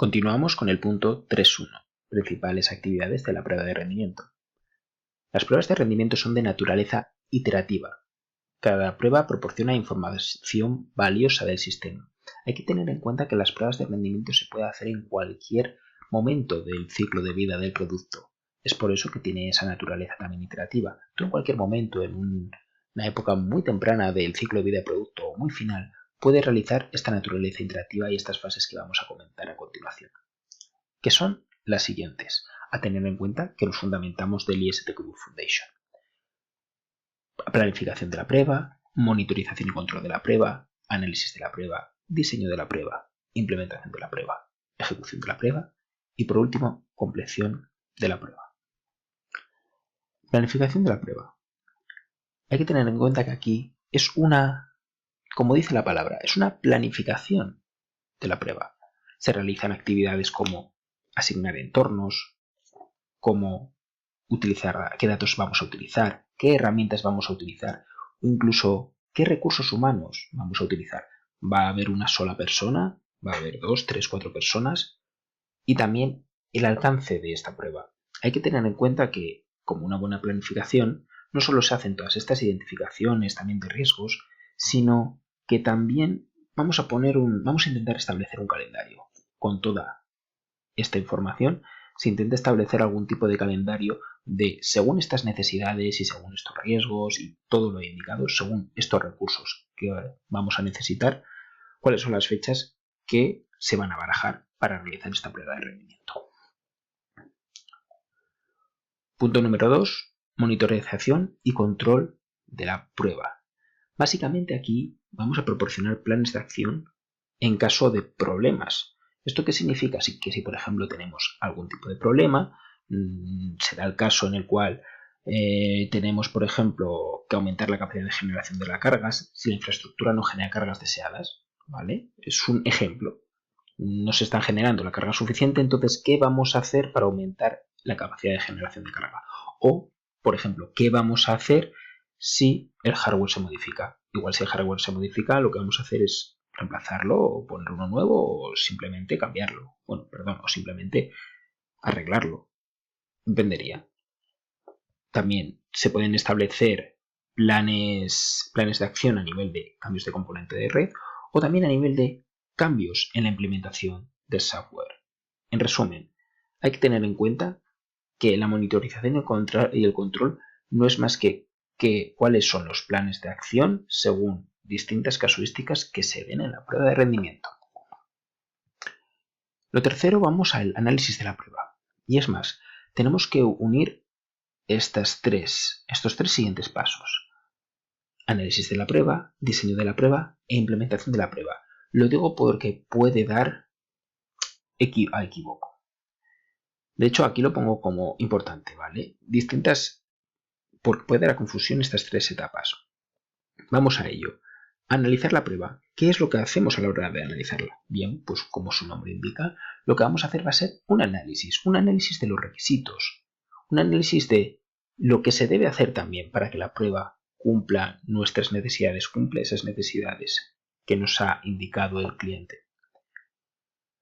Continuamos con el punto 3.1, principales actividades de la prueba de rendimiento. Las pruebas de rendimiento son de naturaleza iterativa. Cada prueba proporciona información valiosa del sistema. Hay que tener en cuenta que las pruebas de rendimiento se pueden hacer en cualquier momento del ciclo de vida del producto. Es por eso que tiene esa naturaleza también iterativa. Tú en cualquier momento, en una época muy temprana del ciclo de vida del producto o muy final, puedes realizar esta naturaleza iterativa y estas fases que vamos a comentar a continuación, que son las siguientes, a tener en cuenta que nos fundamentamos del ISTQB Foundation. Planificación de la prueba, monitorización y control de la prueba, análisis de la prueba, diseño de la prueba, implementación de la prueba, ejecución de la prueba y, por último, compleción de la prueba. Planificación de la prueba. Hay que tener en cuenta que aquí es como dice la palabra, es una planificación de la prueba. Se realizan actividades como asignar entornos, como utilizar, qué datos vamos a utilizar, qué herramientas vamos a utilizar, o incluso qué recursos humanos vamos a utilizar. ¿Va a haber una sola persona? ¿Va a haber 2, 3, 4 personas? Y también el alcance de esta prueba. Hay que tener en cuenta que, como una buena planificación, no solo se hacen todas estas identificaciones también de riesgos, sino que también vamos a intentar establecer un calendario. Con toda esta información se intenta establecer algún tipo de calendario de, según estas necesidades y según estos riesgos y todo lo indicado, según estos recursos que vamos a necesitar, cuáles son las fechas que se van a barajar para realizar esta prueba de rendimiento. Punto número 2. Monitorización y control de la prueba. Básicamente aquí vamos a proporcionar planes de acción en caso de problemas. ¿Esto qué significa? Que si por ejemplo tenemos algún tipo de problema, será el caso en el cual tenemos por ejemplo que aumentar la capacidad de generación de las cargas si la infraestructura no genera cargas deseadas, ¿vale? Es un ejemplo. No se está generando la carga suficiente, entonces ¿qué vamos a hacer para aumentar la capacidad de generación de carga? O, por ejemplo, ¿qué vamos a hacer si el hardware se modifica? Igual si el hardware se modifica, lo que vamos a hacer es reemplazarlo o poner uno nuevo o simplemente cambiarlo. O simplemente arreglarlo. Dependería. También se pueden establecer planes de acción a nivel de cambios de componente de red o también a nivel de cambios en la implementación del software. En resumen, hay que tener en cuenta que la monitorización y el control no es más que cuáles son los planes de acción según distintas casuísticas que se ven en la prueba de rendimiento. Lo tercero, vamos al análisis de la prueba. Y es más, tenemos que unir estos tres siguientes pasos. Análisis de la prueba, diseño de la prueba e implementación de la prueba. Lo digo porque puede dar a equívoco. De hecho, aquí lo pongo como importante, ¿vale? Porque puede dar a confusión estas tres etapas. Vamos a ello. Analizar la prueba. ¿Qué es lo que hacemos a la hora de analizarla? Bien, pues como su nombre indica, lo que vamos a hacer va a ser un análisis de los requisitos, un análisis de lo que se debe hacer también para que la prueba cumpla nuestras necesidades, cumple esas necesidades que nos ha indicado el cliente.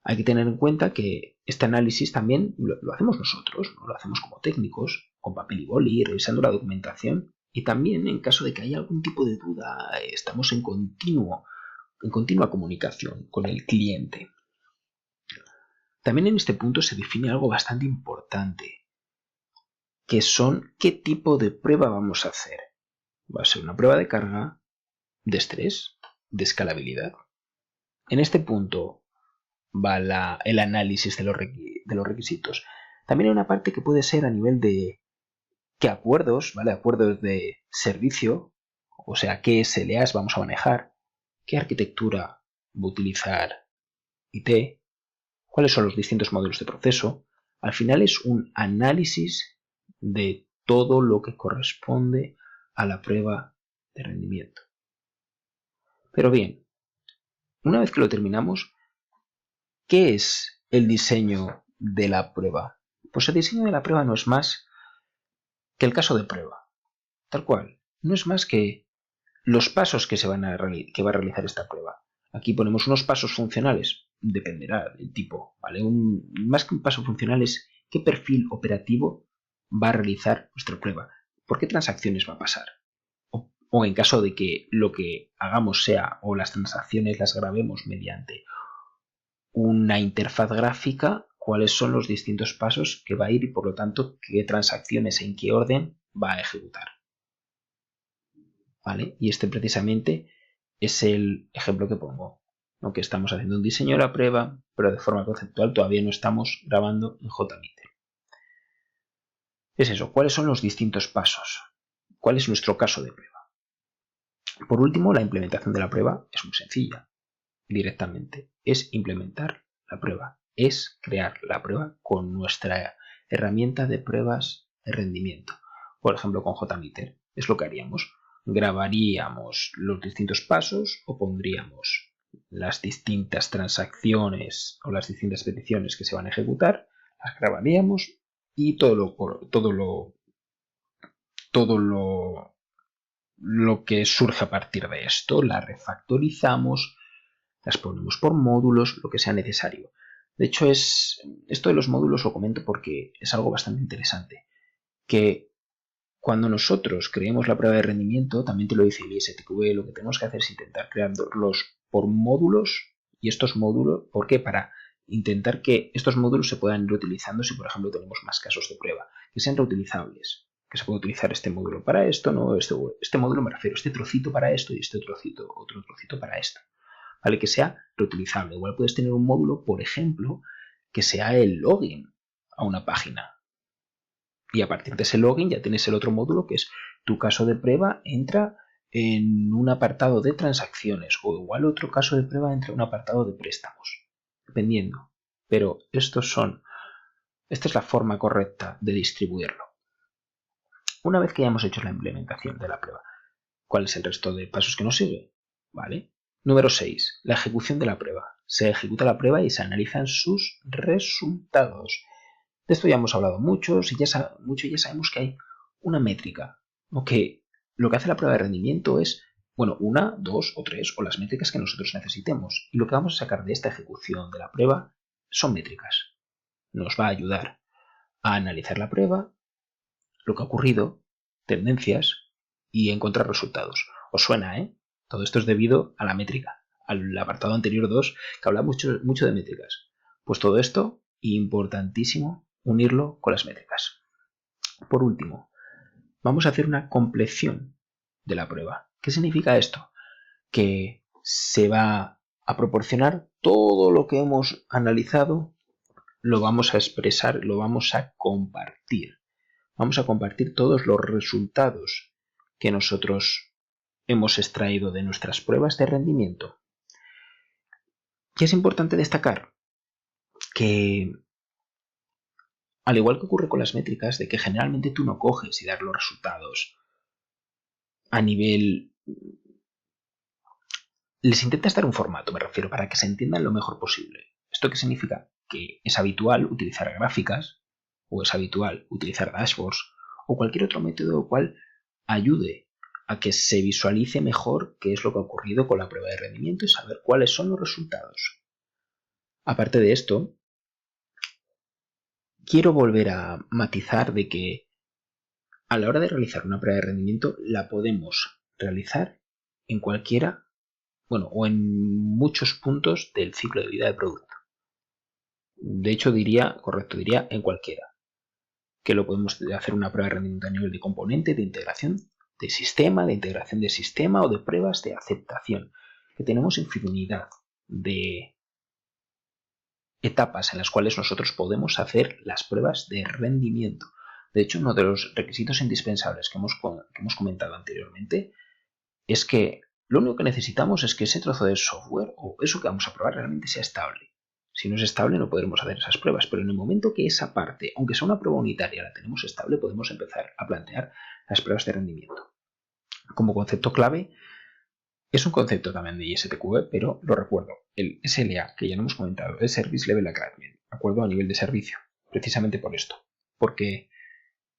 Hay que tener en cuenta que este análisis también lo hacemos nosotros, ¿no? Lo hacemos como técnicos, con papel y boli, revisando la documentación y también en caso de que haya algún tipo de duda, estamos en continua comunicación con el cliente. También en este punto se define algo bastante importante, que son qué tipo de prueba vamos a hacer. Va a ser una prueba de carga, de estrés, de escalabilidad. En este punto va el análisis de los requisitos. También hay una parte que puede ser a nivel de qué acuerdos, ¿vale? Acuerdos de servicio, o sea, qué SLAs vamos a manejar, qué arquitectura va a utilizar IT, cuáles son los distintos modelos de proceso. Al final es un análisis de todo lo que corresponde a la prueba de rendimiento. Pero bien, una vez que lo terminamos, ¿qué es el diseño de la prueba? Pues el diseño de la prueba no es más que el caso de prueba. Tal cual. No es más que los pasos que va a realizar esta prueba. Aquí ponemos unos pasos funcionales dependerá del tipo, ¿vale? Más que un paso funcional es qué perfil operativo va a realizar nuestra prueba, por qué transacciones va a pasar. O en caso de que lo que hagamos sea o las transacciones las grabemos mediante una interfaz gráfica, cuáles son los distintos pasos que va a ir y por lo tanto qué transacciones en qué orden va a ejecutar. ¿Vale? Y este precisamente es el ejemplo que pongo, ¿no? Que estamos haciendo un diseño de la prueba, pero de forma conceptual todavía no estamos grabando en JMeter. Es eso, ¿cuáles son los distintos pasos? ¿Cuál es nuestro caso de prueba? Por último, la implementación de la prueba es muy sencilla. Directamente es implementar la prueba, es crear la prueba con nuestra herramienta de pruebas de rendimiento. Por ejemplo, con JMeter es lo que haríamos. Grabaríamos los distintos pasos o pondríamos las distintas transacciones o las distintas peticiones que se van a ejecutar, las grabaríamos y todo lo que surge a partir de esto, la refactorizamos, las ponemos por módulos, lo que sea necesario. De hecho, esto de los módulos lo comento porque es algo bastante interesante. Que cuando nosotros creemos la prueba de rendimiento, también te lo dice el ISTQB, lo que tenemos que hacer es intentar crearlos por módulos. Y estos módulos, ¿por qué? Para intentar que estos módulos se puedan ir utilizando si, por ejemplo, tenemos más casos de prueba, que sean reutilizables. Que se puede utilizar este módulo para esto, no este módulo me refiero, este trocito para esto y este trocito, otro trocito para esto. ¿Vale? Que sea reutilizable. Igual puedes tener un módulo, por ejemplo, que sea el login a una página. Y a partir de ese login ya tienes el otro módulo que es tu caso de prueba entra en un apartado de transacciones o igual otro caso de prueba entra en un apartado de préstamos. Dependiendo. Pero esta es la forma correcta de distribuirlo. Una vez que hayamos hecho la implementación de la prueba, ¿cuál es el resto de pasos que nos sigue? ¿Vale? Número 6. La ejecución de la prueba. Se ejecuta la prueba y se analizan sus resultados. De esto ya hemos hablado mucho y ya sabemos que hay una métrica. Que lo que hace la prueba de rendimiento es, una, dos o tres o las métricas que nosotros necesitemos. Y lo que vamos a sacar de esta ejecución de la prueba son métricas. Nos va a ayudar a analizar la prueba, lo que ha ocurrido, tendencias y encontrar resultados. ¿Os suena, Todo esto es debido a la métrica, al apartado anterior 2 que habla mucho de métricas. Pues todo esto, importantísimo unirlo con las métricas. Por último, vamos a hacer una compleción de la prueba. ¿Qué significa esto? Que se va a proporcionar todo lo que hemos analizado, lo vamos a expresar, lo vamos a compartir. Vamos a compartir todos los resultados que nosotros hemos extraído de nuestras pruebas de rendimiento. Y es importante destacar que, al igual que ocurre con las métricas, de que generalmente tú no coges y das los resultados a nivel... Les intentas dar un formato, me refiero, para que se entiendan lo mejor posible. ¿Esto qué significa? Que es habitual utilizar gráficas, o es habitual utilizar dashboards, o cualquier otro método cual ayude a que se visualice mejor qué es lo que ha ocurrido con la prueba de rendimiento y saber cuáles son los resultados. Aparte de esto, quiero volver a matizar de que a la hora de realizar una prueba de rendimiento la podemos realizar en cualquiera, o en muchos puntos del ciclo de vida del producto. De hecho, diría en cualquiera. Que lo podemos hacer una prueba de rendimiento a nivel de componente, de integración de integración de sistema o de pruebas de aceptación. Que tenemos infinidad de etapas en las cuales nosotros podemos hacer las pruebas de rendimiento. De hecho, uno de los requisitos indispensables que hemos comentado anteriormente es que lo único que necesitamos es que ese trozo de software o eso que vamos a probar realmente sea estable. Si no es estable no podremos hacer esas pruebas, pero en el momento que esa parte, aunque sea una prueba unitaria, la tenemos estable, podemos empezar a plantear las pruebas de rendimiento. Como concepto clave, es un concepto también de ISTQB, pero lo recuerdo, el SLA, que ya no hemos comentado, es Service Level Agreement, acuerdo a nivel de servicio, precisamente por esto, porque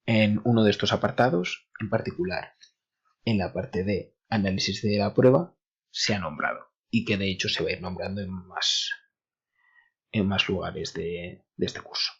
en uno de estos apartados, en particular en la parte de análisis de la prueba, se ha nombrado y que de hecho se va a ir nombrando en más en más lugares de este curso.